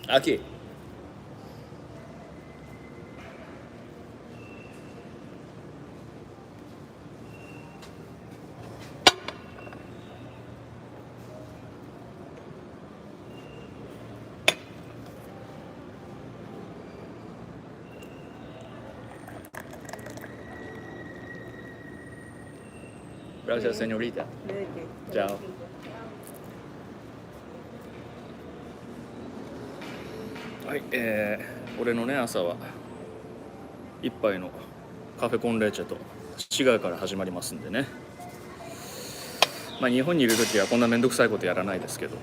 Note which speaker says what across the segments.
Speaker 1: Aquí. Gracias, señorita. Chao. はい、俺のね朝は一杯のカフェコンレーチェとシガーから始まりますんでね。まあ日本にいる時はこんなめんどくさいことやらないですけど、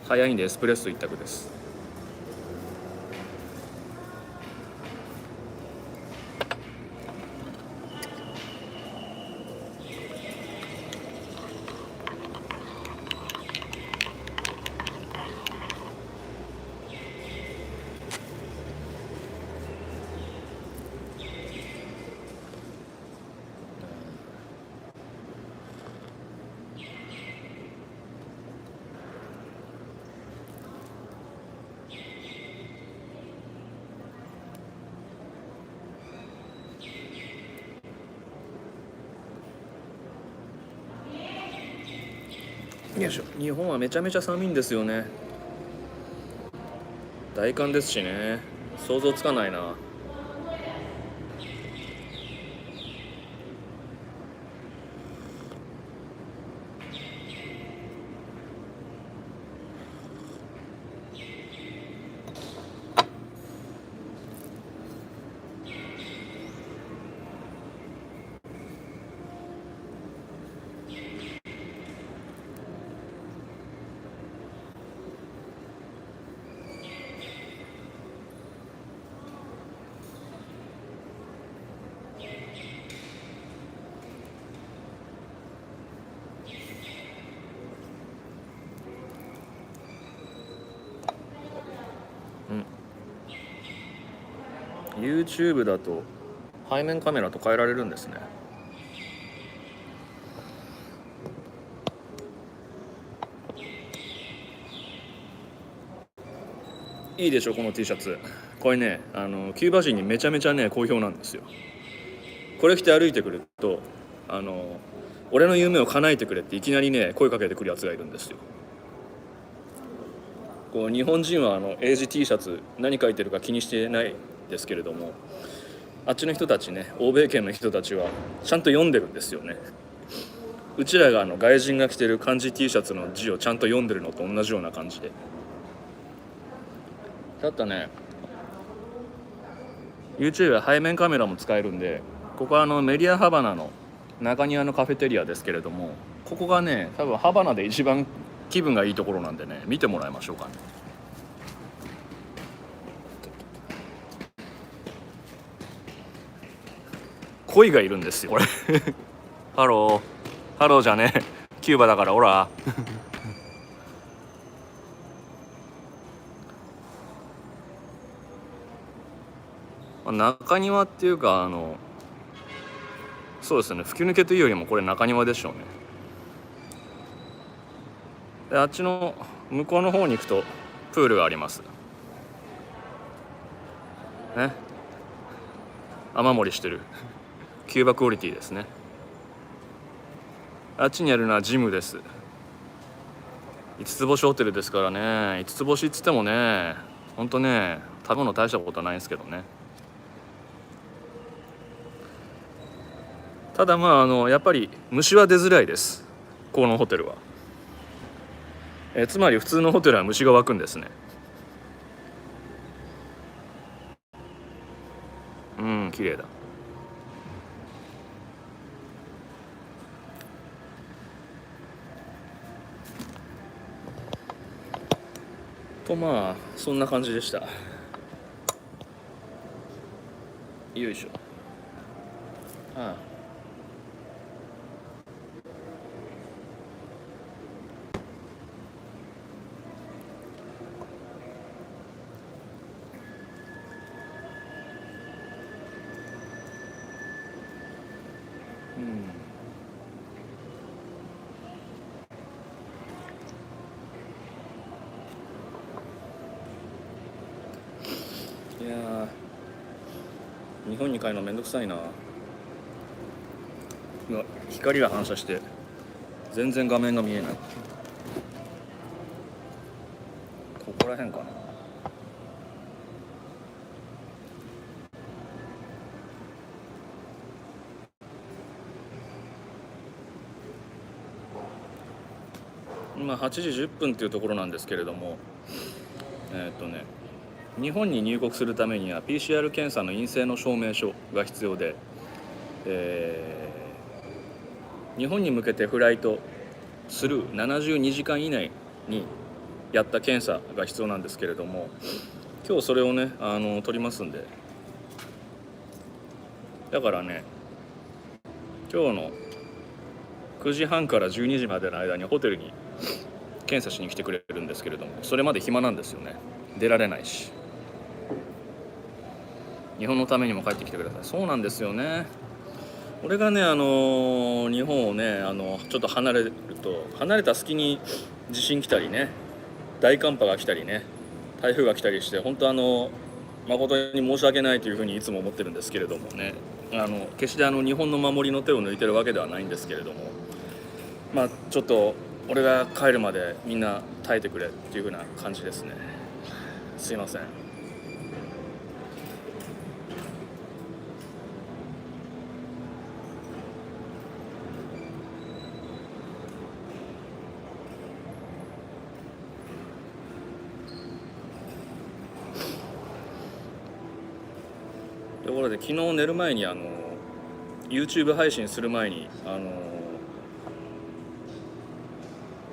Speaker 1: 早いんでエスプレッソ一択です。よいしょ。日本はめちゃめちゃ寒いんですよね。大寒ですしね。想像つかないな。YouTube だと背面カメラと変えられるんですね。いいでしょこの T シャツ。これねキューバ人にめちゃめちゃね好評なんですよ。これ着て歩いてくると俺の夢を叶えてくれっていきなりね声かけてくるやつがいるんですよ。こう日本人は英字 T シャツ何書いてるか気にしてないですけれども、あっちの人たちね、欧米圏の人たちはちゃんと読んでるんですよね。うちらが外人が着てる漢字 T シャツの字をちゃんと読んでるのと同じような感じで。だったね YouTube は背面カメラも使えるんで、ここはメディアハバナの中庭のカフェテリアですけれども、ここがね多分ハバナで一番気分がいいところなんでね、見てもらいましょうかね。鯉がいるんですよこれハローハローじゃねえ、キューバだからほら中庭っていうかそうですね、吹き抜けというよりもこれ中庭でしょうね。であっちの向こうの方に行くとプールがありますね。雨漏りしてるキューバクオリティですね。あっちにあるのはジムです。5つ星ホテルですからね。5つ星っつってもね、ほんとね食べ物大したことないんですけどね。ただまあやっぱり虫は出づらいです、このホテルは。つまり普通のホテルは虫が湧くんですね。うん綺麗だ。とまあそんな感じでした。よいしょ。ああや日本に帰るのめんどくさいな。光が反射して全然画面が見えない。ここら辺かな。今8時10分っていうところなんですけれども、日本に入国するためには PCR 検査の陰性の証明書が必要で、日本に向けてフライトする72時間以内にやった検査が必要なんですけれども、今日それをね取りますんで、だからね今日の9時半から12時までの間にホテルに検査しに来てくれるんですけれども、それまで暇なんですよね。出られないし、日本のためにも帰ってきてください。そうなんですよね。俺がね日本をねちょっと離れた隙に地震来たりね、大寒波が来たりね、台風が来たりして、本当誠に申し訳ないというふうにいつも思ってるんですけれどもね、決して日本の守りの手を抜いてるわけではないんですけれども、ちょっと俺が帰るまでみんな耐えてくれっていうふうな感じですね。すいません。ところで昨日寝る前にYouTube 配信する前に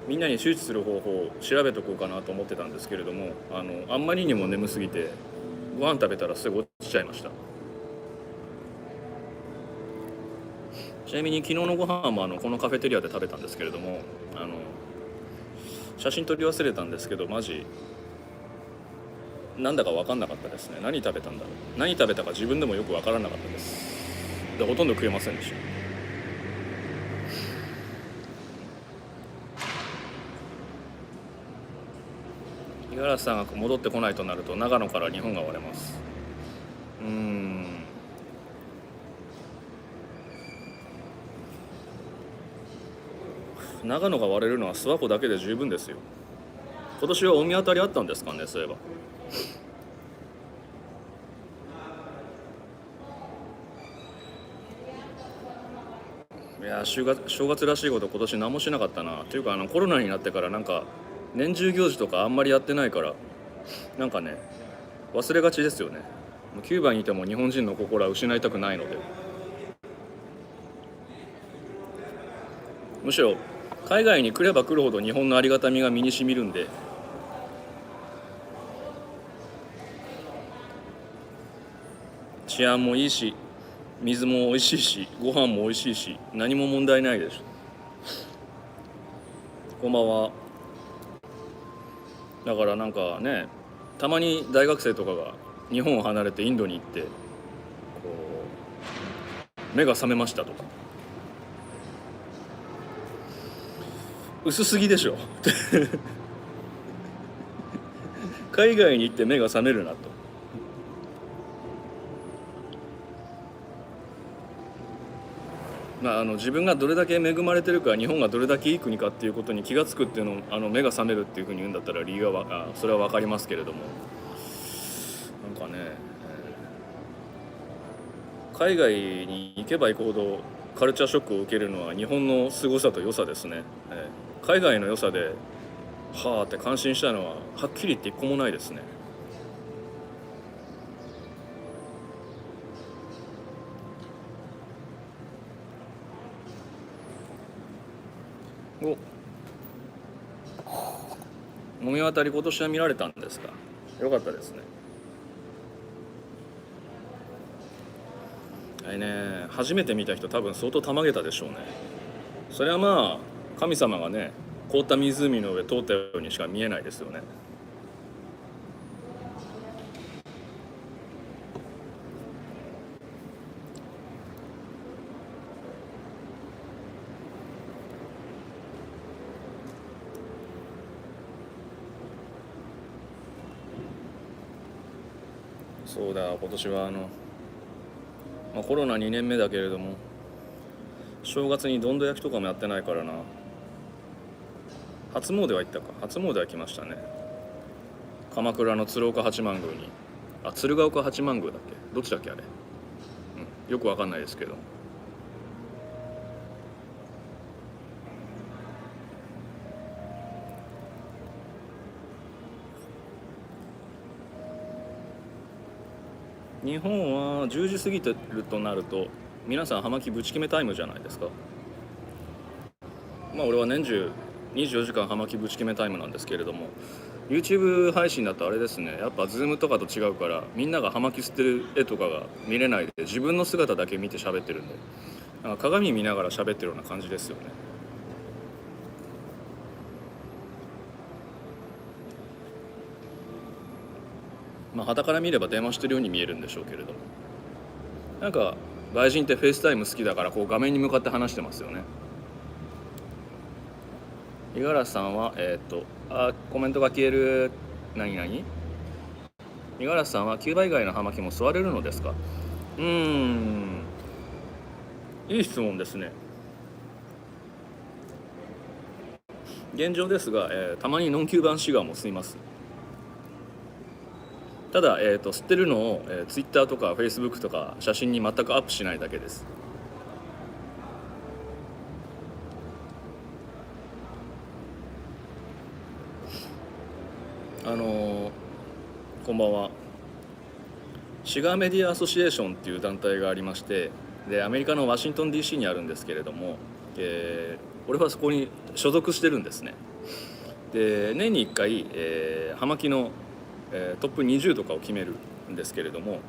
Speaker 1: みんなに周知する方法を調べとこうかなと思ってたんですけれども、あんまりにも眠すぎてご飯食べたらすぐ落ちちゃいました。ちなみに昨日のご飯もこのカフェテリアで食べたんですけれども、写真撮り忘れたんですけど、マジなんだか分かんなかったですね。何食べたんだろう。何食べたか自分でもよく分からなかったです。でほとんど食えませんでした。五十嵐さんが戻ってこないとなると長野から日本が割れます。長野が割れるのは諏訪湖だけで十分ですよ。今年はお見当たりあったんですかね。そういえばいや正月らしいこと今年何もしなかったな。というかコロナになってからなんか年中行事とかあんまりやってないから、なんかね忘れがちですよね。キューバにいても日本人の心は失いたくないので、むしろ海外に来れば来るほど日本のありがたみが身にしみるんで、治安もいいし水も美味しいしご飯も美味しいし何も問題ないです。こんばんは。だからなんかね、たまに大学生とかが日本を離れてインドに行ってこう目が覚めましたとか、薄すぎでしょ海外に行って目が覚めるなと。自分がどれだけ恵まれてるか、日本がどれだけいい国かっていうことに気が付くっていうのを目が覚めるっていうふうに言うんだったら理由はそれは分かりますけれども、なんかね、海外に行けば行くほどカルチャーショックを受けるのは日本の凄さと良さですね。海外の良さではあって感心したのははっきり言って一個もないですね。飲み渡り今年は見られたんですか。よかったですね。初めて見た人多分相当たまげたでしょうね。それは神様がね凍った湖の上通ったようにしか見えないですよね。そうだ、今年はコロナ2年目だけれども正月にどんど焼きとかもやってないからな。初詣は行ったか。初詣は来ましたね。鎌倉の鶴岡八幡宮に。鶴岡八幡宮だっけ、どっちだっけあれ、よくわかんないですけど。日本は10時過ぎてるとなると皆さん葉巻ぶち決めタイムじゃないですか。俺は年中24時間葉巻ぶち決めタイムなんですけれども、 YouTube 配信だとあれですね、やっぱ Zoom とかと違うからみんなが葉巻吸ってる絵とかが見れないで自分の姿だけ見て喋ってるんで、鏡見ながら喋ってるような感じですよね。傍から見れば電話してるように見えるんでしょうけれども、なんか外人ってフェイスタイム好きだからこう画面に向かって話してますよね。五十嵐さんはコメントが消える。何五十嵐さんはキューバ以外の葉巻も吸われるのですか。いい質問ですね。現状ですが、たまにノンキューバンシガーも吸います。ただ、吸ってるのを、Twitter とか Facebook とか写真に全くアップしないだけです。こんばんは。シガーメディアアソシエーションっていう団体がありまして、でアメリカのワシントン DC にあるんですけれども、俺はそこに所属してるんですね。で年に1回、葉巻の、トップ20とかを決めるんですけれども、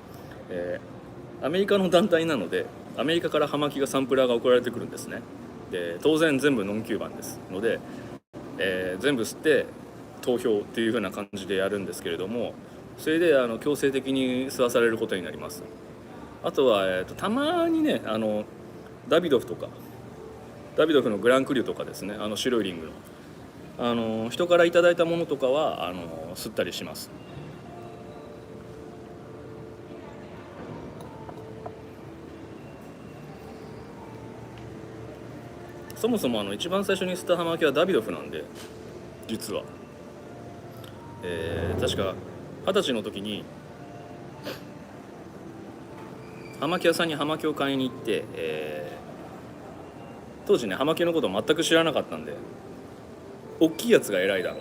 Speaker 1: アメリカの団体なのでアメリカから葉巻がサンプラーが送られてくるんですね。で当然全部ノンキューバンですので、全部吸って投票っていう風な感じでやるんですけれども、それで強制的に吸わされることになります。あとは、たまにねダビドフとかダビドフのグランクリュとかですね、白いリングの人からいただいたものとかは吸ったりします。そもそも一番最初に吸った葉巻はダビドフなんで、実は、確か20歳の時に葉巻屋さんに葉巻を買いに行って、当時ね葉巻のことを全く知らなかったんで、大きいやつが偉いだろう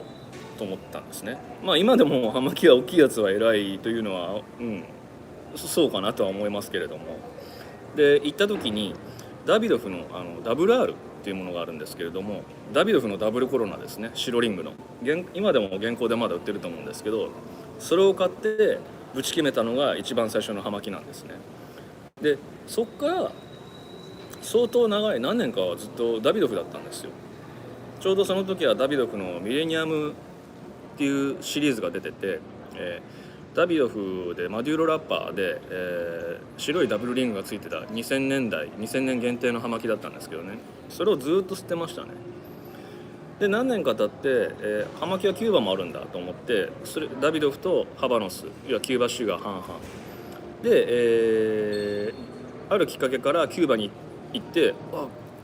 Speaker 1: と思ったんですね。今でも葉巻は大きいやつは偉いというのは、そうかなとは思いますけれども、で行った時にダビドフのWR っていうものがあるんですけれども、ダビドフのダブルコロナですね、白リングの今でも現行でまだ売ってると思うんですけど、それを買ってぶち決めたのが一番最初の葉巻なんですね。でそっから相当長い何年かはずっとダビドフだったんですよ。ちょうどその時はダビドフのミレニアムっていうシリーズが出てて、ダビドフでマデューロラッパーで、白いダブルリングがついてた2000年限定の葉巻だったんですけどね、それをずっと吸ってましたね。で何年か経って、葉巻はキューバもあるんだと思って、ダビドフとハバノス、いやキューバシュガー半々で、あるきっかけからキューバに行って、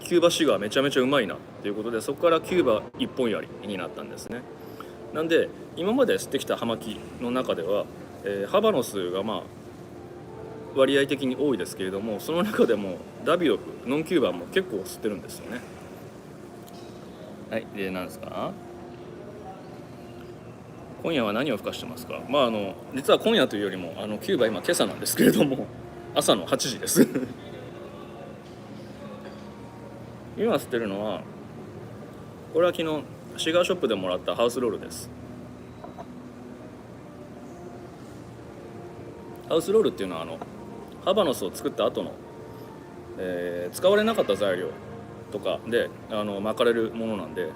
Speaker 1: キューバシュガーめちゃめちゃうまいなっていうことで、そこからキューバ一本やりになったんですね。なんで今まで吸ってきた葉巻の中では、ハバノスが割合的に多いですけれども、その中でもダビドフノンキューバも結構吸ってるんですよね。はい、で何ですか。今夜は何を吹かしてますか。実は今夜というよりもキューバ今朝なんですけれども朝の8時です今吸ってるのは、これは昨日シガーショップでもらったハウスロールです。ハウスロールっていうのはハバノスを作った後の、使われなかった材料とかで巻かれるものなんで、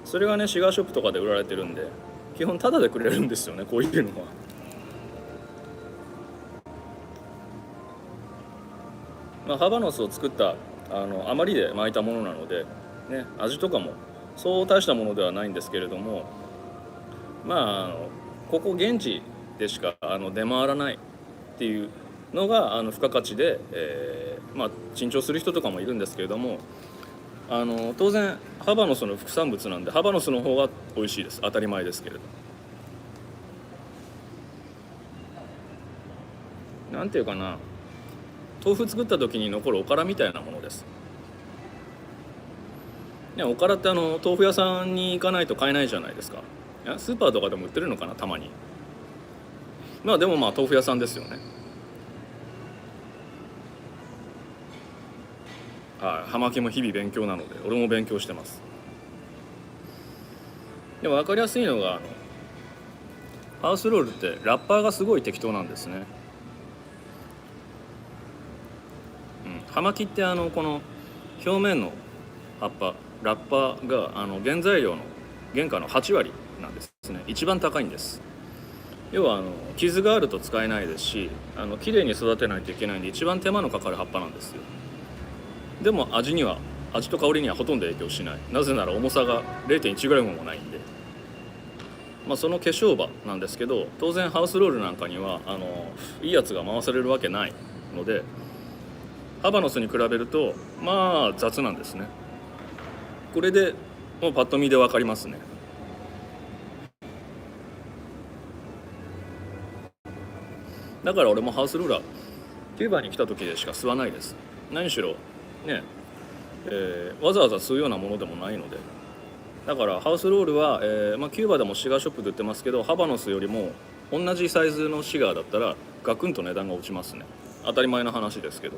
Speaker 1: それがねシガーショップとかで売られてるんで基本タダでくれるんですよね、こういうのは。ハバノスを作った余りで巻いたものなので、ね、味とかもそう大したものではないんですけれども、ここ現地でしか出回らないっていうのが付加価値で、珍重する人とかもいるんですけれども、当然ハバノスの副産物なんでハバノスの方が美味しいです。当たり前ですけれど、なんていうかな、豆腐作った時に残るおからみたいなものです。おからって豆腐屋さんに行かないと買えないじゃないですか。いやスーパーとかでも売ってるのかな、たまに。でも豆腐屋さんですよね。はい、葉巻も日々勉強なので俺も勉強してます。でも分かりやすいのがハウスロールってラッパーがすごい適当なんですね。葉巻ってこの表面の葉っぱラッパーが原材料の原価の8割なんですね。一番高いんです。要は傷があると使えないですしきれいに育てないといけないんで一番手間のかかる葉っぱなんですよ。でも味と香りにはほとんど影響しない。なぜなら重さが 0.1g もないんで、その化粧場なんですけど、当然ハウスロールなんかにはいいやつが回されるわけないのでハバノスに比べると雑なんですね。これでもうパッと見で分かりますね。だから俺もハウスローラーキューバに来た時でしか吸わないです。何しろね、わざわざ吸うようなものでもないので。だからハウスロールは、キューバでもシガーショップで売ってますけどハバノスよりも同じサイズのシガーだったらガクンと値段が落ちますね。当たり前の話ですけど。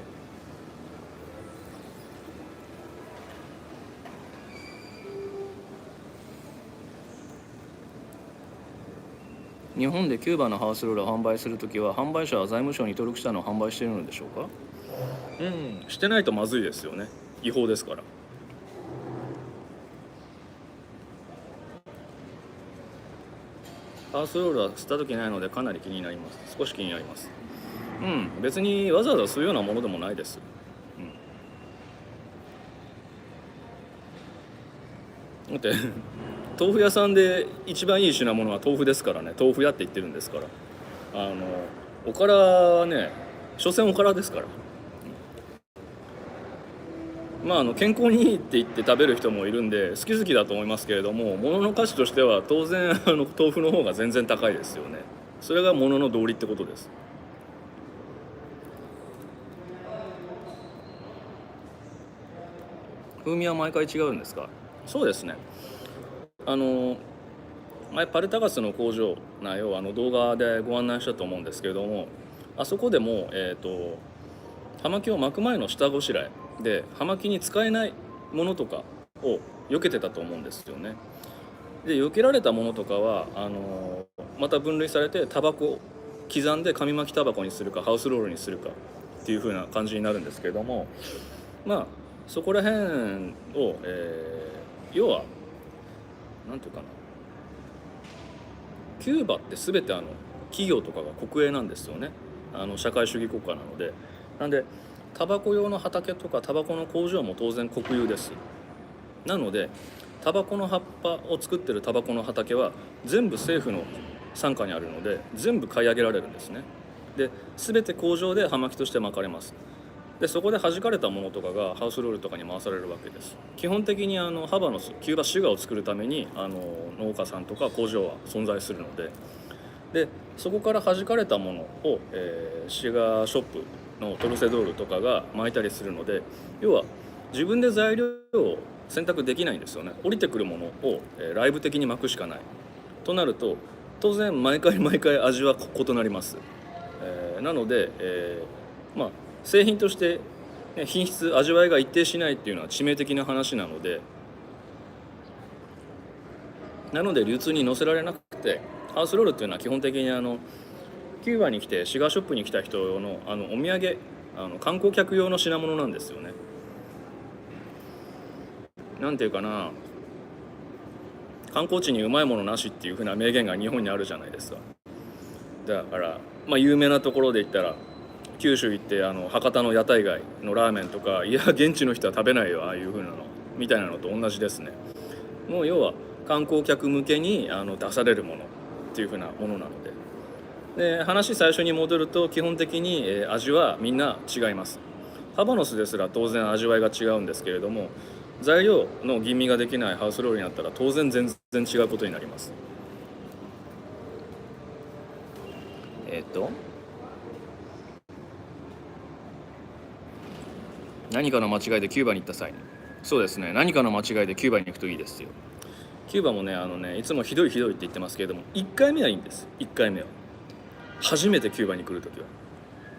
Speaker 1: 日本でキューバのハウスロールを販売するときは販売者は財務省に登録したのを販売しているのでしょうか。してないとまずいですよね。違法ですから。ハウスロールは吸った時ないのでかなり気になります。少し気になります。別にわざわざ吸うようなものでもないです。だって豆腐屋さんで一番いい品物は豆腐ですからね。豆腐屋って言ってるんですから。おからはね、所詮おからですから。健康にいいって言って食べる人もいるんで好き好きだと思いますけれども、物の価値としては当然豆腐の方が全然高いですよね。それが物の道理ってことです。風味は毎回違うんですか。そうですね。前パルタガスの工場内を動画でご案内したと思うんですけれども、あそこでも葉巻を巻く前の下ごしらえで葉巻に使えないものとかを避けてたと思うんですよね。で避けられたものとかはまた分類されてタバコ刻んで紙巻きタバコにするかハウスロールにするかっていう風な感じになるんですけれども、そこら辺を、要はなんていうかな、キューバって全て企業とかが国営なんですよね。社会主義国家なので。なんでタバコ用の畑とかタバコの工場も当然国有です。なのでタバコの葉っぱを作ってるタバコの畑は全部政府の傘下にあるので全部買い上げられるんですね。で全て工場で葉巻として巻かれます。でそこで弾かれたものとかがハウスロールとかに回されるわけです。基本的にハバノスキューバシュガーを作るために農家さんとか工場は存在するのでそこから弾かれたものを、シガーショップのトルセドールとかが巻いたりするので、要は自分で材料を選択できないんですよね。降りてくるものを、ライブ的に巻くしかないとなると当然毎回毎回味は異なります。なので、製品として、品質味わいが一定しないっていうのは致命的な話なので流通に載せられなくて、ハウスロールっていうのは基本的にキューバに来てシガーショップに来た人のお土産観光客用の品物なんですよね。なんていうかな、観光地にうまいものなしっていう風な名言が日本にあるじゃないですか。だから有名なところで言ったら九州行って博多の屋台街のラーメンとか、いや現地の人は食べないよああいう風なのみたいなのと同じですね。もう要は観光客向けに出されるものっていう風なものなので、で話最初に戻ると基本的に、味はみんな違います。ハバノスですら当然味わいが違うんですけれども、材料の吟味ができないハウス料理になったら当然全然違うことになります。何かの間違いでキューバに行った際に、そうですね、何かの間違いでキューバに行くといいですよ。キューバもね、いつもひどいひどいって言ってますけれども、1回目はいいんです。1回目は初めてキューバに来るときは、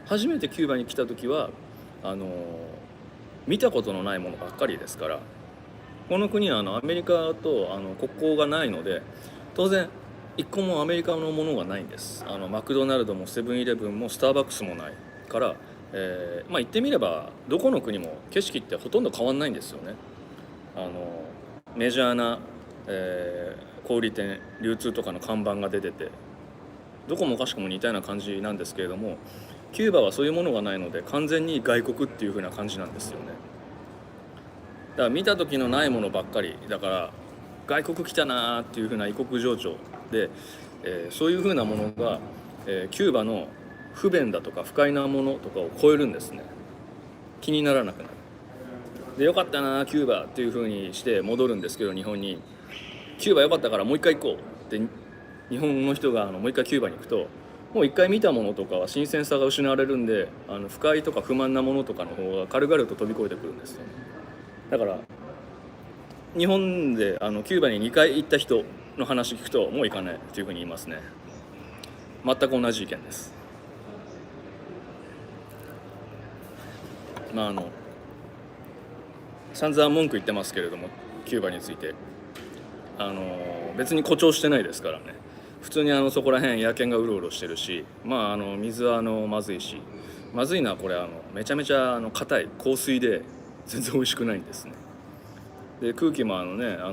Speaker 1: 初めてキューバに来たときは見たことのないものばっかりですから、この国はアメリカと国交がないので、当然一個もアメリカのものがないんです。マクドナルドもセブンイレブンもスターバックスもないから、言ってみればどこの国も景色ってほとんど変わんないんですよね。メジャーな、小売店流通とかの看板が出てて、どこもかしこも似たような感じなんですけれども、キューバはそういうものがないので完全に外国っていう風な感じなんですよね。だから見た時のないものばっかりだから、外国来たなーっていう風な異国情緒で、そういう風なものが、キューバの不便だとか不快なものとかを超えるんですね。気にならなくなる。でよかったなキューバっていう風にして戻るんですけど、日本にキューバよかったからもう一回行こうって日本の人がもう一回キューバに行くと、もう一回見たものとかは新鮮さが失われるんで、不快とか不満なものとかの方が軽々と飛び越えてくるんですよね。だから日本でキューバに2回行った人の話聞くともう行かないっていうふうに言いますね。全く同じ意見です。散々文句言ってますけれども、キューバについて別に誇張してないですからね。普通にそこら辺野犬がうろうろしてるし、水はまずいし、まずいのはこれめちゃめちゃ硬い香水で全然美味しくないんですね。で空気も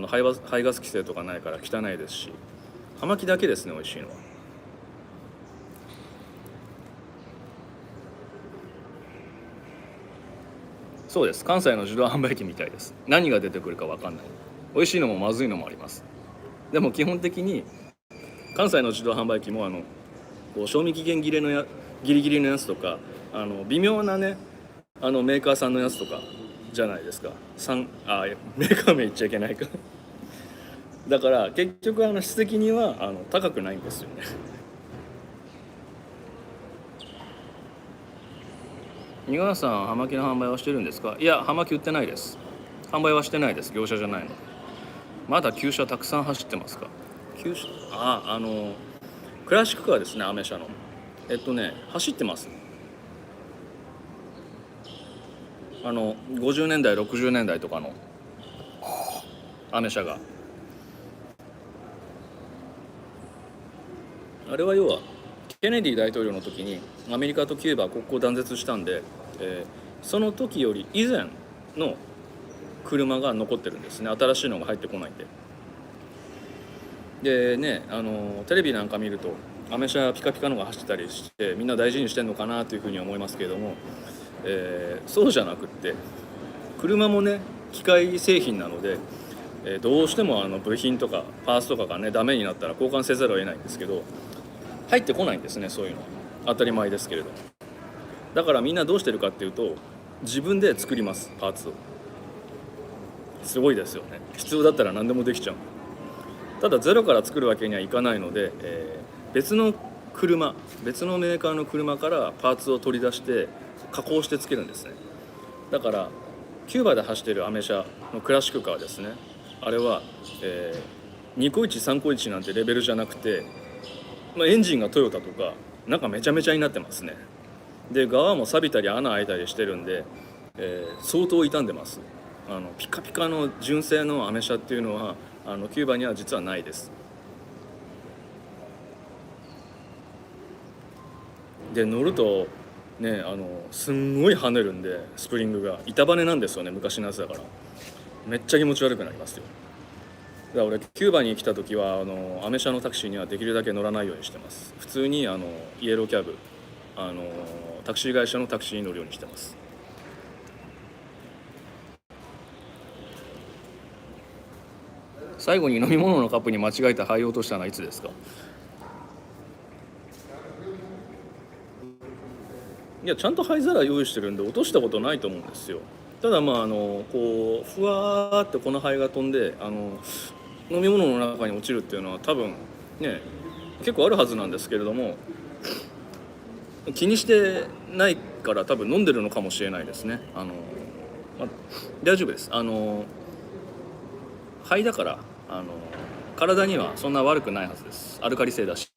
Speaker 1: 排ガス規制とかないから汚いですし、葉巻だけですね美味しいのは。そうです、関西の自動販売機みたいです。何が出てくるか分かんない。美味しいのもまずいのもあります。でも基本的に関西の自動販売機もこう賞味期限切れのギリギリのやつとか微妙なねメーカーさんのやつとかじゃないですか。メーカー名言っちゃいけないかだから結局質的には高くないんですよね。五十嵐さん、葉巻の販売はしてるんですか？いや、葉巻売ってないです。販売はしてないです。業者じゃないので。まだ旧車たくさん走ってますか？旧車、クラシックカーですね、アメ車の。走ってます。50年代60年代とかのアメ車が、あれは要はケネディ大統領の時にアメリカとキューバは国交断絶したんで、その時より以前の車が残ってるんですね。新しいのが入ってこないんで。でね、テレビなんか見るとアメ車ピカピカのが走ってたりしてみんな大事にしてんのかなというふうに思いますけれども、そうじゃなくって車もね機械製品なので、どうしても部品とかパーツとかがねダメになったら交換せざるを得ないんですけど、入ってこないんですね、そういうの。当たり前ですけれど。だからみんなどうしてるかっていうと自分で作ります、パーツを。すごいですよね。必要だったら何でもできちゃう。ただゼロから作るわけにはいかないので、別のメーカーの車からパーツを取り出して加工してつけるんですね。だからキューバで走っているアメ車のクラシックカーですね、あれは、2個1、3個1なんてレベルじゃなくて、エンジンがトヨタとかなんかめちゃめちゃになってますね。で側も錆びたり穴開いたりしてるんで、相当傷んでます。ピカピカの純正のアメ車っていうのはキューバには実はないです。で乗るとねすんごい跳ねるんで、スプリングが板バネなんですよね、昔のやつだから。めっちゃ気持ち悪くなりますよ。だから俺キューバに来た時はアメ車のタクシーにはできるだけ乗らないようにしてます。普通にイエローキャブタクシー会社のタクシーに乗るようにしてます。最後に飲み物のカップに間違えて灰を落としたのはいつですか？いやちゃんと灰皿用意してるんで落としたことないと思うんですよ。ただまあこうふわーってこの灰が飛んで飲み物の中に落ちるっていうのは多分ね結構あるはずなんですけれども、気にしてないから多分飲んでるのかもしれないですね。まあ、大丈夫です。肺だから体にはそんな悪くないはずです。アルカリ性だし。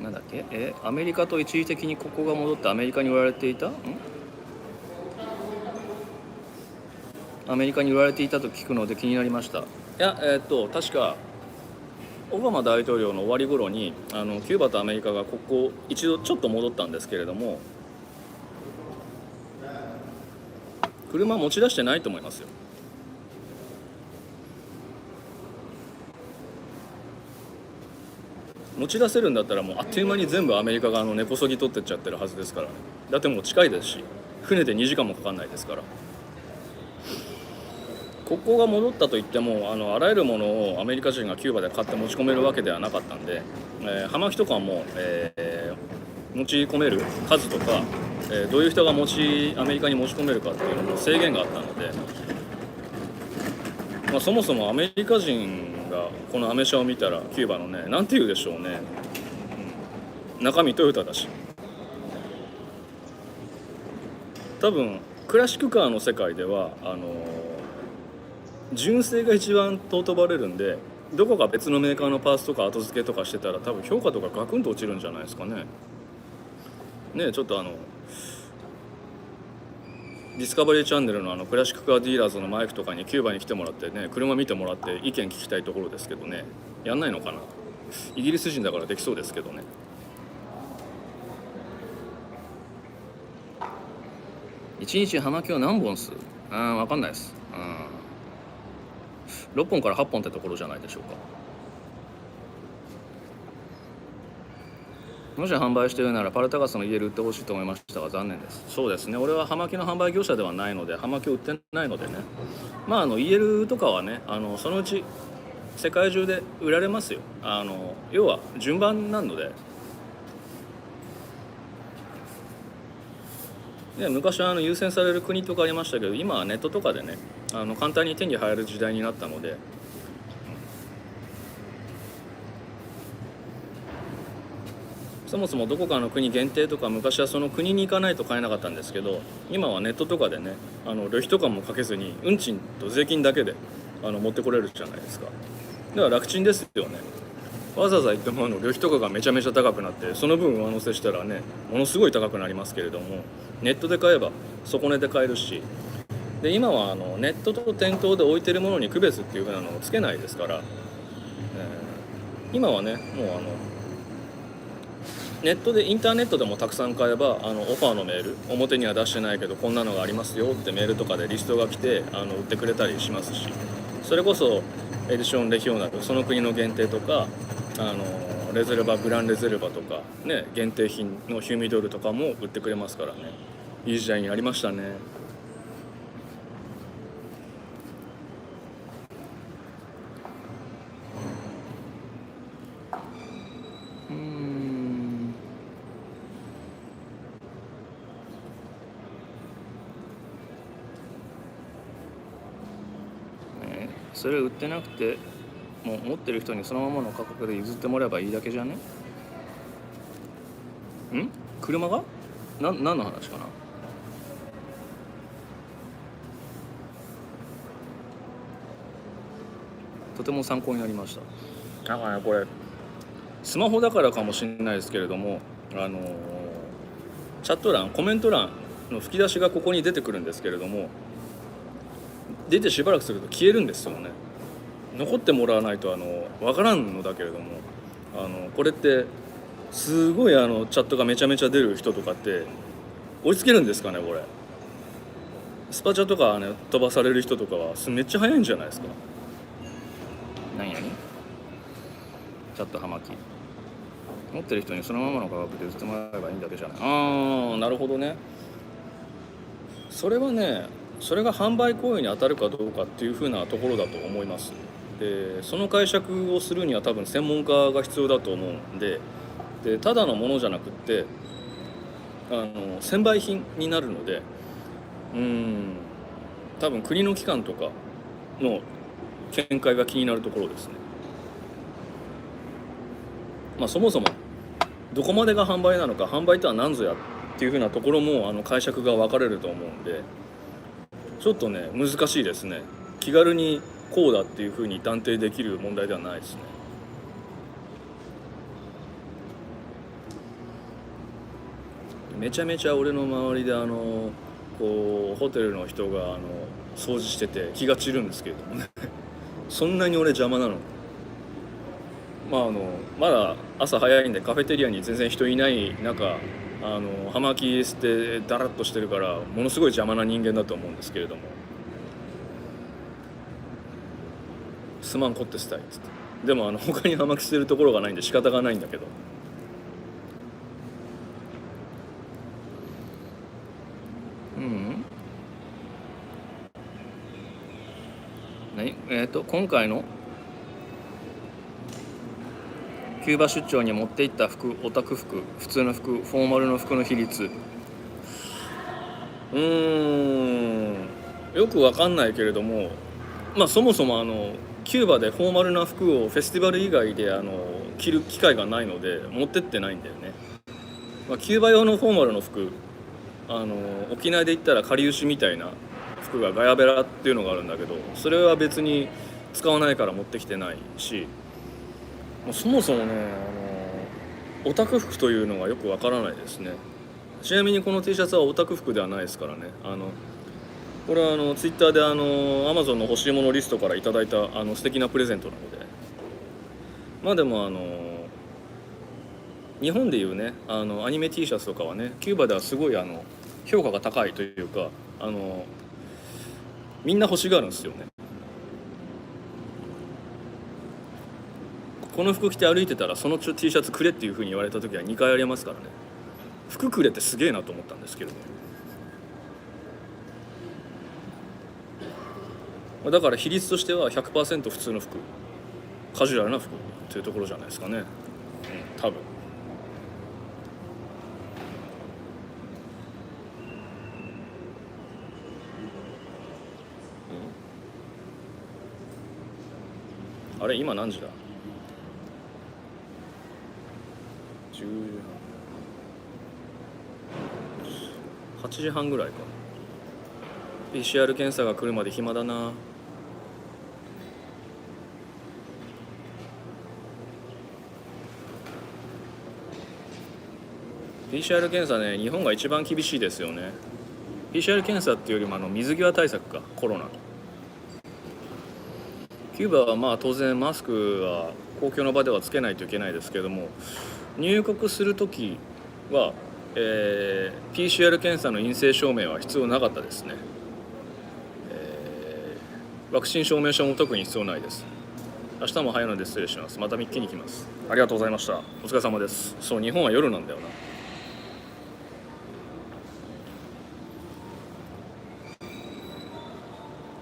Speaker 1: なんだっけ、アメリカと一時的にここが戻ってアメリカに売られていたアメリカに売られていたと聞くので気になりました。いや確かオバマ大統領の終わり頃にキューバとアメリカがここ一度ちょっと戻ったんですけれども、車持ち出してないと思いますよ。持ち出せるんだったらもうあっという間に全部アメリカが根こそぎ取ってっちゃってるはずですからね。だってもう近いですし、船で2時間もかかんないですから。ここが戻ったといってもあらゆるものをアメリカ人がキューバで買って持ち込めるわけではなかったんで、葉巻とかも、持ち込める数とか、どういう人がアメリカに持ち込めるかっていうのも制限があったので、そもそもアメリカ人がこのアメ車を見たらキューバのね、なんて言うでしょうね、中身トヨタだし、多分クラシックカーの世界では純正が一番尊ばれるんで、どこか別のメーカーのパーツとか後付けとかしてたら多分評価とかガクンと落ちるんじゃないですかね。ねえ、ちょっとディスカバリーチャンネルのクラシックカーディーラーズのマイクとかにキューバに来てもらってね、車見てもらって意見聞きたいところですけどね。やんないのかな。イギリス人だからできそうですけどね。1日葉巻を何本吸う？分かんないです。6本から8本ってところじゃないでしょうか。もし販売しているならパルタガスの家で売ってほしいと思いましたが残念です。そうですね、俺は葉巻の販売業者ではないので葉巻を売ってないのでね、EL とかはねそのうち世界中で売られますよ。要は順番なので。昔は優先される国とかありましたけど、今はネットとかでね簡単に手に入る時代になったので、そもそもどこかの国限定とか昔はその国に行かないと買えなかったんですけど、今はネットとかでね旅費とかもかけずに運賃と税金だけで持ってこれるじゃないですか。だから楽ちんですよね。わざわざ行っても旅費とかがめちゃめちゃ高くなって、その分上乗せしたらねものすごい高くなりますけれども、ネットで買えば底値で買えるし、で今はネットと店頭で置いてるものに区別っていう風なのをつけないですから、今はねもうネットでインターネットでもたくさん買えばオファーのメール、表には出してないけどこんなのがありますよってメールとかでリストが来て売ってくれたりしますし、それこそエディションレヒオナル、その国の限定とかレゼルバ、グランレゼルバとかね、限定品のヒューミドルとかも売ってくれますからね。いい時代になりましたね。それ売ってなくてもう持ってる人にそのままの価格で譲ってもらえばいいだけじゃね？車が何の話かな。とても参考になりました。だからね、これスマホだからかもしれないですけれども、チャット欄、コメント欄の吹き出しがここに出てくるんですけれども、出てしばらくすると消えるんですよね。残ってもらわないと分からんのだけれども、これってすごいチャットがめちゃめちゃ出る人とかって追いつけるんですかね。これスパチャとかね飛ばされる人とかはめっちゃ早いんじゃないですか。何チャットはまき持ってる人にそのままの価格で譲ってもらえばいいんだけじゃない。なるほどね。それはね、それが販売行為に当たるかどうかっていう風なところだと思います。でその解釈をするには多分専門家が必要だと思うんで、ただのものじゃなくって専売品になるので、多分国の機関とかの見解が気になるところですね。そもそもどこまでが販売なのか、販売とは何ぞやっていうふうなところも解釈が分かれると思うんで、ちょっとね難しいですね。気軽にこうだっていうふうに断定できる問題ではないですね。めちゃめちゃ俺の周りでこうホテルの人が掃除してて気が散るんですけれどもねそんなに俺邪魔なの？まだ朝早いんでカフェテリアに全然人いない中葉巻捨てダラッとしてるからものすごい邪魔な人間だと思うんですけれども、すまんこってしたいっつって、でも他に葉巻捨てるところがないんで仕方がないんだけど、今回のキューバ出張に持っていった服、オタク服、普通の服、フォーマルの服の比率、よくわかんないけれども、そもそもキューバでフォーマルな服をフェスティバル以外で着る機会がないので持ってってないんだよね。キューバ用のフォーマルの服、沖縄で言ったらかりゆしみたいな服がガヤベラっていうのがあるんだけど、それは別に使わないから持ってきてないし、そもそもねオタク服というのがよくわからないですね。ちなみにこの T シャツはオタク服ではないですからね。これはツイッターでAmazon の欲しいものリストからいただいた素敵なプレゼントなので、でも日本でいうねアニメ T シャツとかはね、キューバではすごい評価が高いというかみんな欲しがるんですよね。この服着て歩いてたらその T シャツくれっていう風に言われた時は2回ありますからね。服くれってすげえなと思ったんですけどね。だから比率としては 100% 普通の服、カジュアルな服というところじゃないですかね、多分。あれ今何時だ？10時半、8時半ぐらいか。 PCR 検査が来るまで暇だな。PCR 検査ね、日本が一番厳しいですよね。 PCR 検査っていうよりも水際対策か、コロナの。キューバは当然マスクは公共の場ではつけないといけないですけども、入国するときは、PCR 検査の陰性証明は必要なかったですね。ワクチン証明書も特に必要ないです。明日も早いので失礼します。また3期に来ます。ありがとうございました。お疲れ様です。そう、日本は夜なんだよな。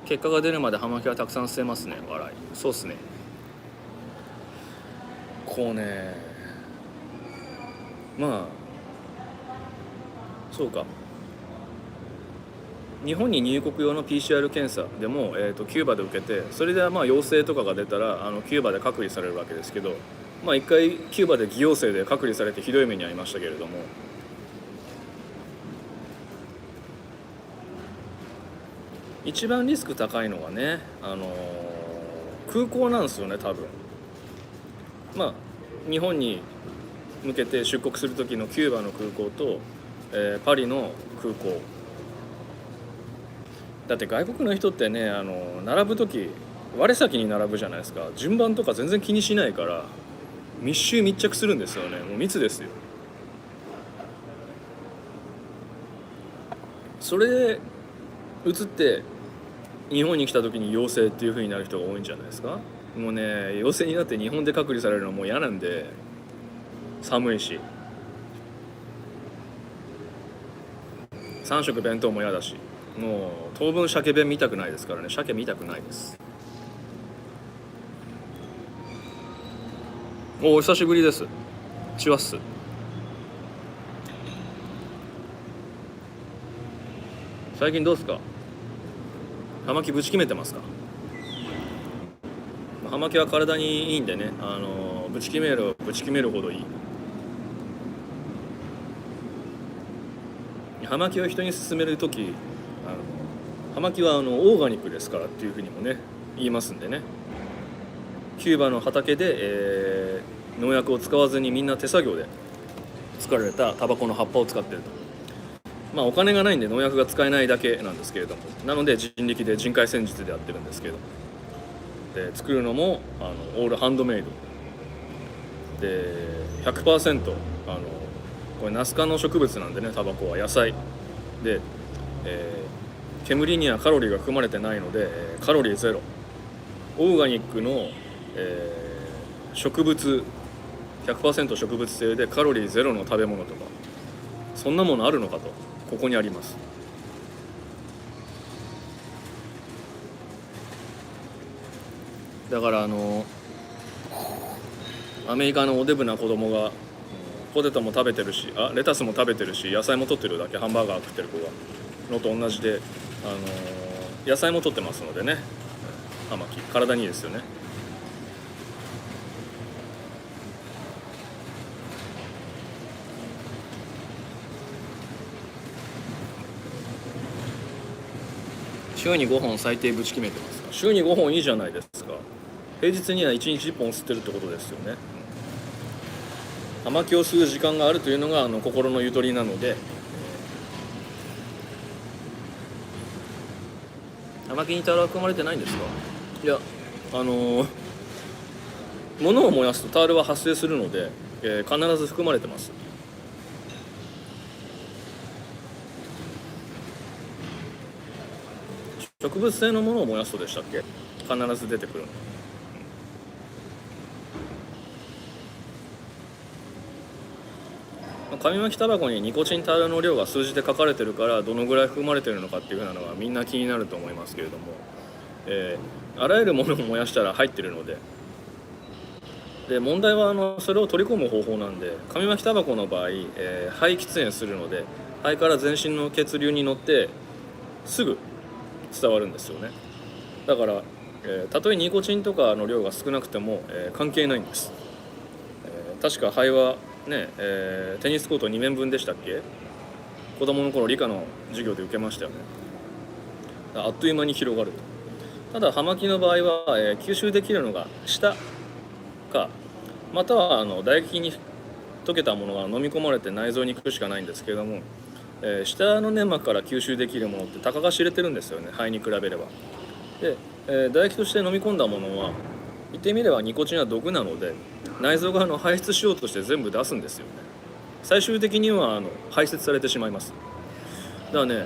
Speaker 1: 結果が出るまで葉巻はたくさん捨てますね。笑い。そうっすね。こうね、そうか、日本に入国用の PCR 検査でも、キューバで受けて、それで陽性とかが出たらキューバで隔離されるわけですけど、一回キューバで偽陽性で隔離されてひどい目に遭いましたけれども、一番リスク高いのはね、空港なんですよね、多分。日本に向けて出国する時のキューバの空港と、パリの空港だって、外国の人ってね並ぶ時我先に並ぶじゃないですか。順番とか全然気にしないから密集密着するんですよね。もう密ですよ。それで移って日本に来た時に陽性っていう風になる人が多いんじゃないですか。もうね、陽性になって日本で隔離されるのはもう嫌なんで、寒いし3食弁当も嫌だし、もう当分鮭弁見たくないですからね。鮭見たくないです。お久しぶりです。チワッス。最近どうですか？葉巻ぶち決めてますか？葉巻は体にいいんでね、ぶち決めるほどいい。葉巻を人に勧めるとき、葉巻はオーガニックですからっていうふうにもね言いますんでね。キューバの畑で、農薬を使わずにみんな手作業で作られたタバコの葉っぱを使っていると。まあお金がないんで農薬が使えないだけなんですけれども、なので人力で人海戦術でやってるんですけど、で作るのもオールハンドメイドで 100% これナス科の植物なんでね、タバコは野菜で、煙にはカロリーが含まれてないのでカロリーゼロ。オーガニックの、植物 100% 植物性でカロリーゼロの食べ物とか、そんなものあるのかと、ここにあります。だからアメリカのおデブな子供がポテトも食べてるし、レタスも食べてるし、野菜も取ってるだけ、ハンバーガー食ってる子がのと同じで、野菜も取ってますのでね、葉巻体にいいですよね。週に5本最低ぶち決めてますか？週に5本いいじゃないですか。平日には1日1本吸ってるってことですよね。葉巻を吸う時間があるというのが心のゆとりなので、葉巻にタールは含まれてないんですか？いや、物を燃やすとタールは発生するので、必ず含まれてます。植物性のものを燃やすとでしたっけ？必ず出てくるの。紙巻きタバコにニコチンタールの量が数字で書かれてるから、どのぐらい含まれてるのかっていうふうなのがみんな気になると思いますけれども、あらゆるものを燃やしたら入ってるので、問題はそれを取り込む方法なんで、紙巻きタバコの場合、肺喫煙するので肺から全身の血流に乗ってすぐ伝わるんですよね。だから、たとえニコチンとかの量が少なくても、関係ないんです。確か肺はね、テニスコート2面分でしたっけ？子供の頃理科の授業で受けましたよね。あっという間に広がると。ただ葉巻の場合は、吸収できるのが舌か、または唾液に溶けたものが飲み込まれて内臓に行くしかないんですけれども、舌の粘膜から吸収できるものってたかが知れてるんですよね、肺に比べれば。で、唾液として飲み込んだものは言ってみればニコチンは毒なので、内臓が排出しようとして全部出すんですよね。最終的には排泄されてしまいます。だからね、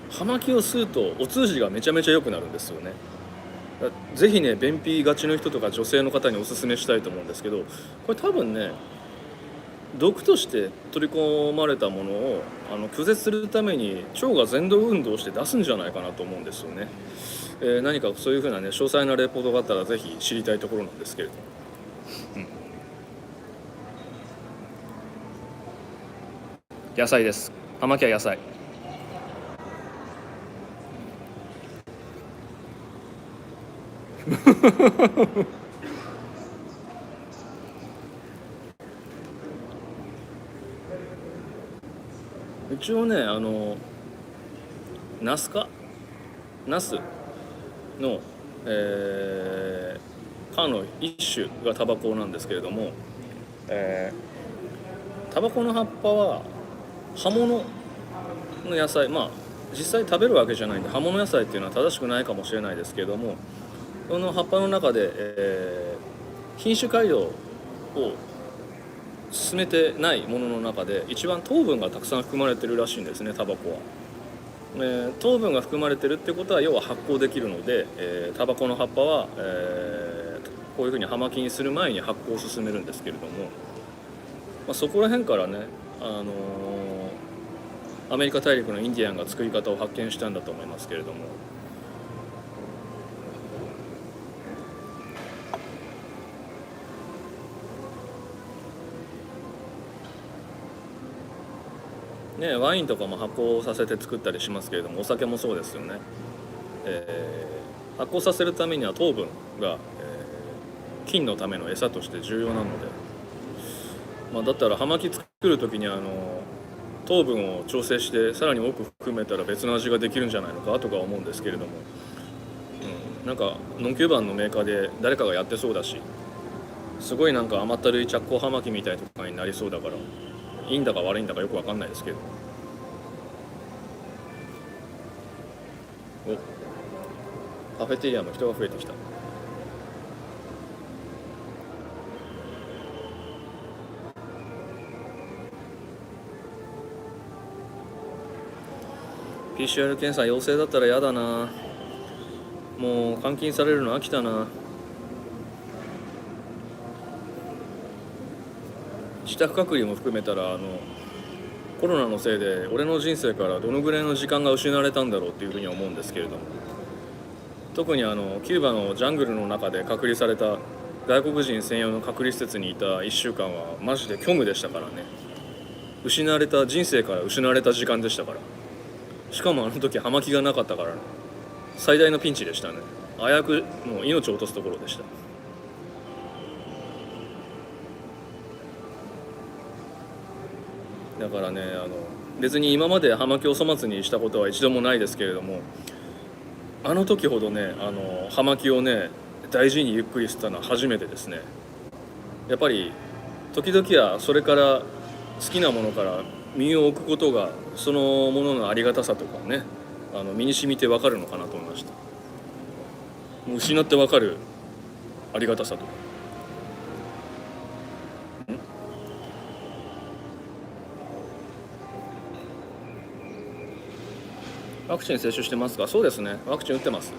Speaker 1: 葉巻を吸うとお通じがめちゃめちゃ良くなるんですよね。ぜひね、便秘がちの人とか女性の方におすすめしたいと思うんですけど、これ多分ね、毒として取り込まれたものを拒絶するために腸が蠕動運動して出すんじゃないかなと思うんですよね。何かそういうふうなね、詳細なレポートがあったらぜひ知りたいところなんですけれども、野菜です。葉巻は野菜。一応ね、ナスの、科の一種がタバコなんですけれども、タバコの葉っぱは葉物の野菜、実際食べるわけじゃないんで葉物野菜っていうのは正しくないかもしれないですけれども、その葉っぱの中で、品種改良を進めてないものの中で一番糖分がたくさん含まれてるらしいんですね、タバコは。糖分が含まれてるってことは要は発酵できるので、タバコの葉っぱは、こういうふうに葉巻にする前に発酵を進めるんですけれども、そこら辺からね、アメリカ大陸のインディアンが作り方を発見したんだと思いますけれども、ね、ワインとかも発酵させて作ったりしますけれども、お酒もそうですよね。発酵させるためには糖分が、菌のための餌として重要なので、だったら葉巻作る時に糖分を調整してさらに多く含めたら別の味ができるんじゃないのかとか思うんですけれども、なんかノンキューバンのメーカーで誰かがやってそうだし、すごいなんか甘ったるい着工葉巻みたいとかになりそうだから、いいんだか悪いんだかよく分かんないですけど。カフェテリアも人が増えてきた。PCR 検査陽性だったら嫌だな。もう監禁されるの飽きたな。自宅隔離も含めたらコロナのせいで俺の人生からどのぐらいの時間が失われたんだろうっていうふうに思うんですけれども、特にキューバのジャングルの中で隔離された外国人専用の隔離施設にいた1週間はマジで虚無でしたからね。失われた人生から失われた時間でしたから。しかも時葉巻がなかったから、最大のピンチでしたね。危うくもう命を落とすところでした。だからね、別に今まで葉巻を粗末にしたことは一度もないですけれども、あの時ほどね葉巻をね大事にゆっくり吸ったのは初めてですね。やっぱり時々はそれから好きなものから身を置くことがそのもののありがたさとかね身に染みて分かるのかなと思いました。もう失って分かるありがたさとか。ワクチン接種してますか？そうですね、ワクチン打ってます。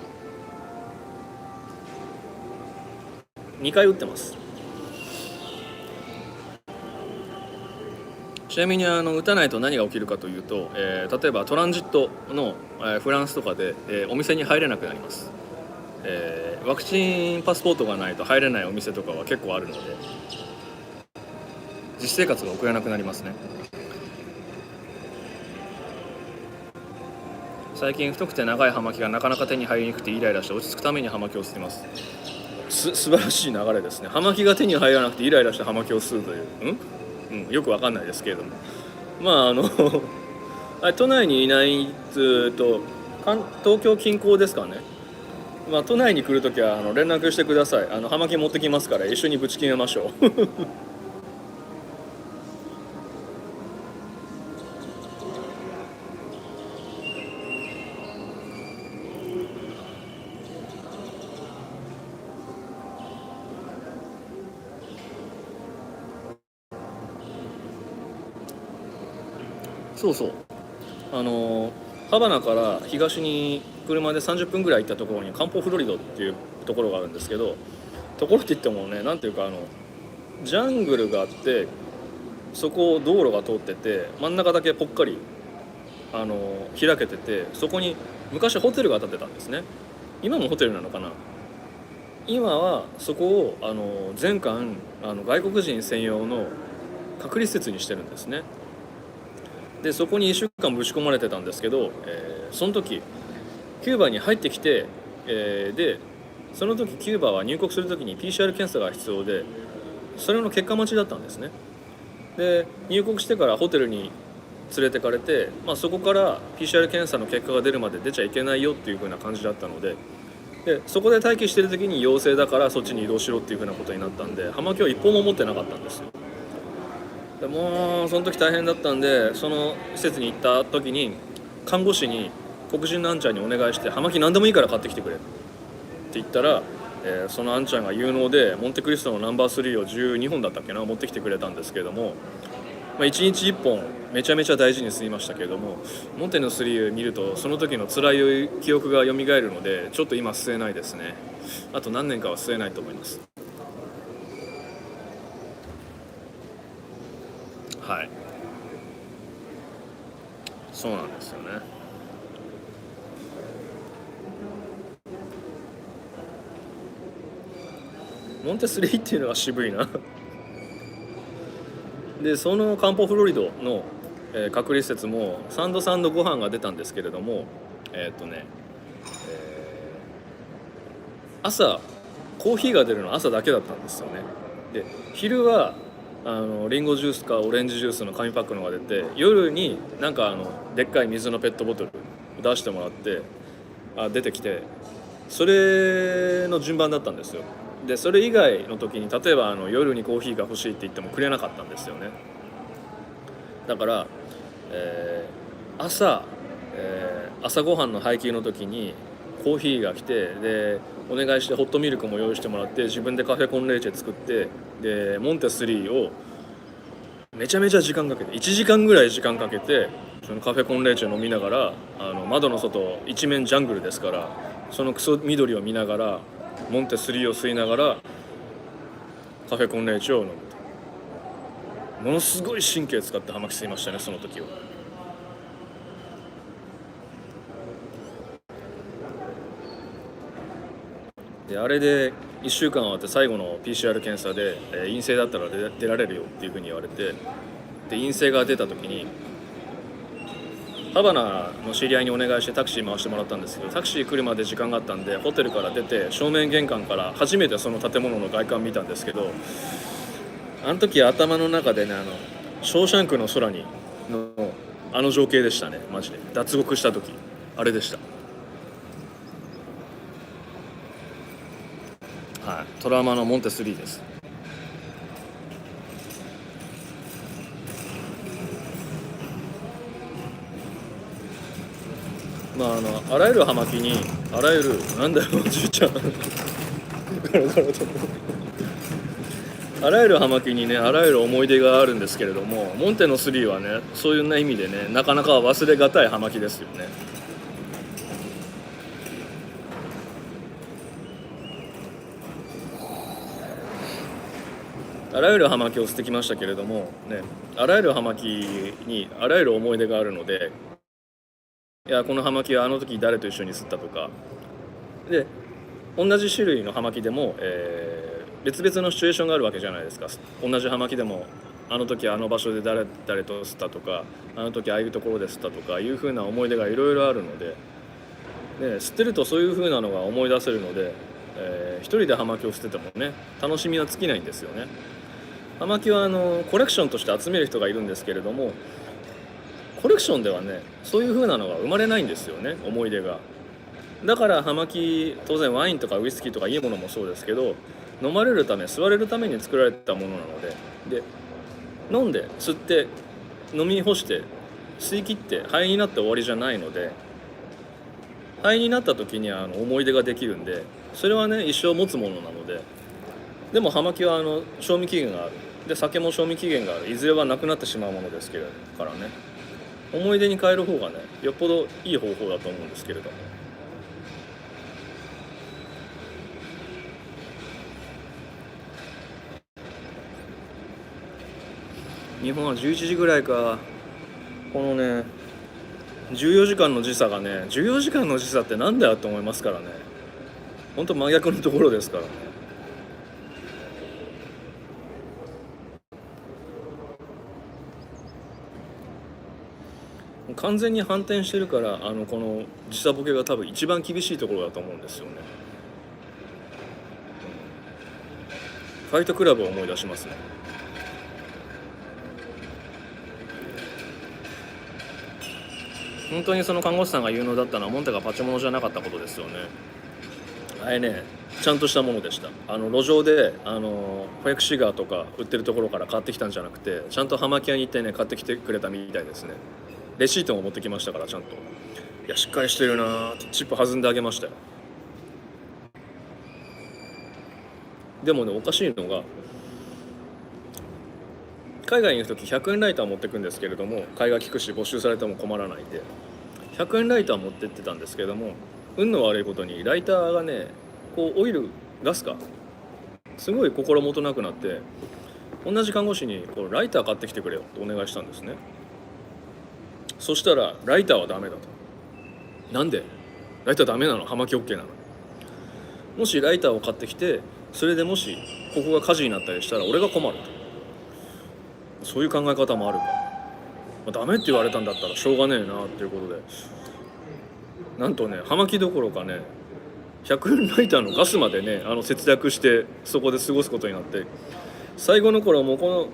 Speaker 1: 2回打ってます。ちなみに打たないと何が起きるかというと、例えばトランジットの、フランスとかで、お店に入れなくなります。ワクチンパスポートがないと入れないお店とかは結構あるので、実生活が送れなくなりますね。最近太くて長い葉巻がなかなか手に入りにくくてイライラして落ち着くために葉巻を吸っています。素晴らしい流れですね。葉巻が手に入らなくてイライラして葉巻を吸うという、よくわかんないですけれども、都内にいないと東京近郊ですかね。都内に来るときは連絡してください。葉巻持ってきますから一緒にぶち決めましょう。そうそう、ハバナから東に車で30分ぐらい行ったところにカンポフロリドっていうところがあるんですけど、ところって言ってもね、なんていうかジャングルがあって、そこを道路が通ってて、真ん中だけぽっかり開けてて、そこに昔ホテルが建ってたんですね。今もホテルなのかな。今はそこを全館外国人専用の隔離施設にしてるんですね。でそこに1週間ぶち込まれてたんですけど、その時キューバに入ってきて、でその時キューバは入国する時に PCR 検査が必要で、それの結果待ちだったんですね。で入国してからホテルに連れてかれて、そこから PCR 検査の結果が出るまで出ちゃいけないよっていう風な感じだったので、そこで待機してる時に陽性だからそっちに移動しろっていう風なことになったんで、葉巻を一本も持ってなかったんですよ。でもうその時大変だったんで、その施設に行った時に看護師に黒人のあんちゃんにお願いして、葉巻何でもいいから買ってきてくれって言ったら、そのあんちゃんが有能でモンテクリストのナンバー3を12本だったっけな持ってきてくれたんですけれども、1日1本めちゃめちゃ大事に吸いましたけれども、モンテの3を見るとその時の辛い記憶が蘇るので、ちょっと今吸えないですね。あと何年かは吸えないと思います。はい、そうなんですよね。モンテ3っていうのが渋いな。でそのカンポフロリドの隔離施設もサンドご飯が出たんですけれども、朝コーヒーが出るのは朝だけだったんですよね。で昼はリンゴジュースかオレンジジュースの紙パックのが出て、夜になんかでっかい水のペットボトル出してもらって出てきて、それの順番だったんですよ。でそれ以外の時に例えば夜にコーヒーが欲しいって言ってもくれなかったんですよね。だから、朝ごはんの配給の時にコーヒーが来て、でお願いしてホットミルクも用意してもらって、自分でカフェコンレーチェ作って、でモンテ3をめちゃめちゃ時間かけて1時間ぐらい時間かけて、そのカフェコンレーチェ飲みながら窓の外一面ジャングルですから、そのクソ緑を見ながらモンテ3を吸いながらカフェコンレーチェを飲むと、ものすごい神経使って葉巻吸いましたね、その時は。であれで1週間終わって最後の PCR 検査で、陰性だったら出られるよっていうふうに言われて、で陰性が出た時にハバナの知り合いにお願いしてタクシー回してもらったんですけど、タクシー来るまで時間があったんでホテルから出て正面玄関から初めてその建物の外観見たんですけど、あの時頭の中でねショーシャンクの空にの情景でしたね。マジで脱獄した時あれでした。はい、トラウマのモンテ3です。まああらゆる葉巻にあらゆるなんだよおじいちゃんあらゆる葉巻にねあらゆる思い出があるんですけれども、モンテの3はねそういう意味でねなかなか忘れがたい葉巻ですよね。あらゆる葉巻を捨てきましたけれどもね、あらゆる葉巻にあらゆる思い出があるので、いやこの葉巻はあの時誰と一緒に吸ったとかで、同じ種類の葉巻でも、別々のシチュエーションがあるわけじゃないですか。同じ葉巻でもあの時あの場所で誰と吸ったとか、あの時ああいうところで吸ったとかいう風な思い出がいろいろあるので、吸ってるとそういう風なのが思い出せるので、一人で葉巻を捨ててもね楽しみは尽きないんですよね。葉巻はコレクションとして集める人がいるんですけれども、コレクションではねそういう風なのが生まれないんですよね、思い出が。だから葉巻、当然ワインとかウイスキーとかいいものもそうですけど、飲まれるため吸われるために作られたものなので、飲んで吸って飲み干して吸い切って肺になって終わりじゃないので、肺になった時には思い出ができるんで、それはね一生持つものなので。でも葉巻は賞味期限がある。で酒も賞味期限がある。いずれはなくなってしまうものですけれどからね、思い出に変える方がねよっぽどいい方法だと思うんですけれども。日本は11時ぐらいか。このね14時間の時差がね、14時間の時差ってなんだよと思いますからね。ほんと真逆のところですからね。完全に反転してるから、この時差ボケが多分一番厳しいところだと思うんですよね。ファイトクラブを思い出しますね。本当にその看護師さんが有能だったのはモンテがパチモノじゃなかったことですよね。あれねちゃんとしたものでした。路上でフェイクシガーとか売ってるところから買ってきたんじゃなくて、ちゃんと葉巻屋に行ってね買ってきてくれたみたいですね。レシートも持ってきましたから、ちゃんと。いやしっかりしてるなーってチップ弾んであげましたよ。でもねおかしいのが、海外に行く時100円ライター持ってくんですけれども、買いが利くし没収されても困らないんで100円ライター持ってってたんですけれども、運の悪いことにライターがねこうオイルガスかすごい心もとなくなって、同じ看護師にこうライター買ってきてくれよとお願いしたんですね。そしたらライターはダメだと。なんでライターダメなの？葉巻 OK なの？もしライターを買ってきてそれでもしここが火事になったりしたら俺が困ると。そういう考え方もあるか。ダメって言われたんだったらしょうがねえなっていうことで、なんとね葉巻どころかね100円ライターのガスまでね節約してそこで過ごすことになって、最後の頃もうこの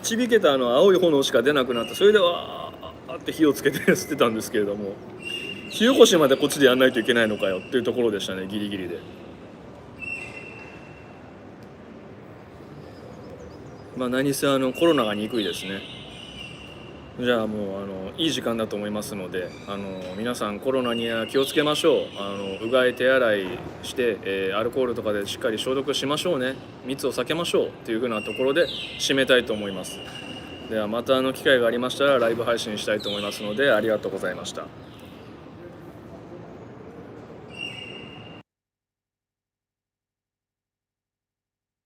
Speaker 1: ちびけた青い炎しか出なくなって、それでわーって火をつけて吸ってたんですけれども、火起こしまでこっちでやんないといけないのかよっていうところでしたね、ギリギリで。何せコロナが憎いですね。じゃあもういい時間だと思いますので、皆さんコロナには気をつけましょう。うがい手洗いして、アルコールとかでしっかり消毒しましょうね。密を避けましょうっていう風なところで締めたいと思います。ではまた機会がありましたらライブ配信したいと思いますので、ありがとうございました。